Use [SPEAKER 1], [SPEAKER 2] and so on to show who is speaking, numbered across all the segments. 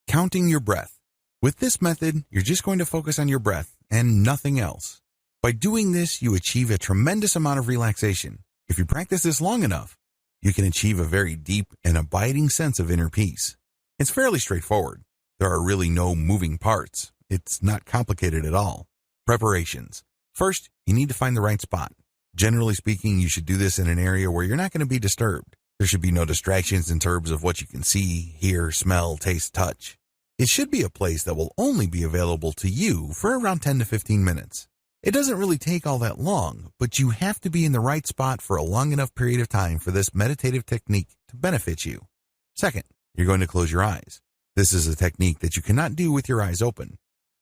[SPEAKER 1] Counting your breath. With this method, you're just going to focus on your breath and nothing else. By doing this, you achieve a tremendous amount of relaxation. If you practice this long enough, you can achieve a very deep and abiding sense of inner peace. It's fairly straightforward. There are really no moving parts. It's not complicated at all. Preparations. First, you need to find the right spot. Generally speaking, you should do this in an area where you're not going to be disturbed. There should be no distractions in terms of what you can see, hear, smell, taste, touch. It should be a place that will only be available to you for around 10 to 15 minutes. It doesn't really take all that long, but you have to be in the right spot for a long enough period of time for this meditative technique to benefit you. Second, you're going to close your eyes. This is a technique that you cannot do with your eyes open.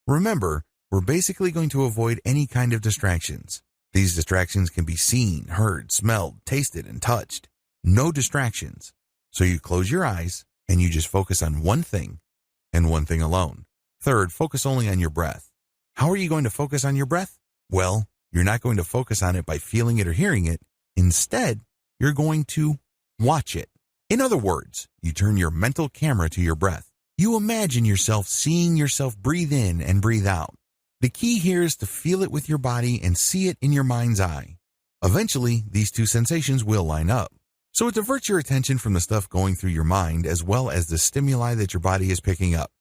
[SPEAKER 1] Remember, we're basically going to avoid any kind of distractions. These distractions can be seen, heard, smelled, tasted, and touched. No distractions. So you close your eyes and you just focus on one thing and one thing alone. Third, focus only on your breath. How are you going to focus on your breath? Well, you're not going to focus on it by feeling it or hearing it. Instead, you're going to watch it. In other words, you turn your mental camera to your breath. You imagine yourself seeing yourself breathe in and breathe out. The key here is to feel it with your body and see it in your mind's eye. Eventually, these two sensations will line up. So it diverts your attention from the stuff going through your mind as well as the stimuli that your body is picking up.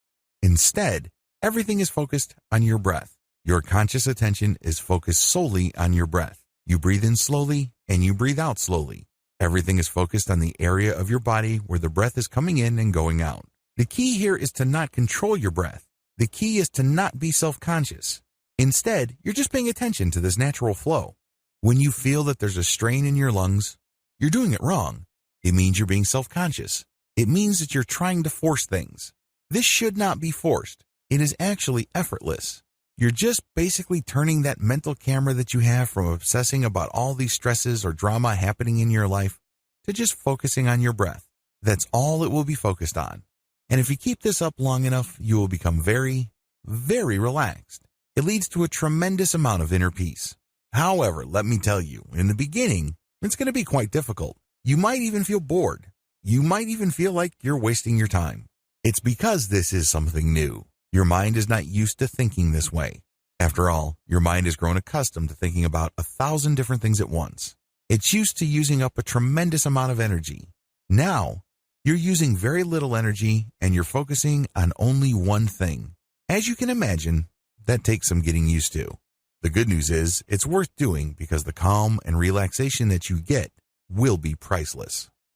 [SPEAKER 1] Instead, everything is focused on your breath. Your conscious attention is focused solely on your breath. You breathe in slowly and you breathe out slowly. Everything is focused on the area of your body where the breath is coming in and going out. The key here is to not control your breath. The key is to not be self-conscious. Instead, you're just paying attention to this natural flow. When you feel that there's a strain in your lungs, you're doing it wrong. It means you're being self-conscious. It means that you're trying to force things. This should not be forced. It is actually effortless. You're just basically turning that mental camera that you have from obsessing about all these stresses or drama happening in your life to just focusing on your breath. That's all it will be focused on. And if you keep this up long enough, you will become very, very relaxed. It leads to a tremendous amount of inner peace. However, let me tell you, in the beginning, it's going to be quite difficult. You might even feel bored. You might even feel like you're wasting your time. It's because this is something new. Your mind is not used to thinking this way. After all, your mind has grown accustomed to thinking about 1,000 different things at once. It's used to using up a tremendous amount of energy. Now, you're using very little energy and you're focusing on only one thing. As you can imagine, that takes some getting used to. The good news is it's worth doing because the calm and relaxation that you get will be priceless.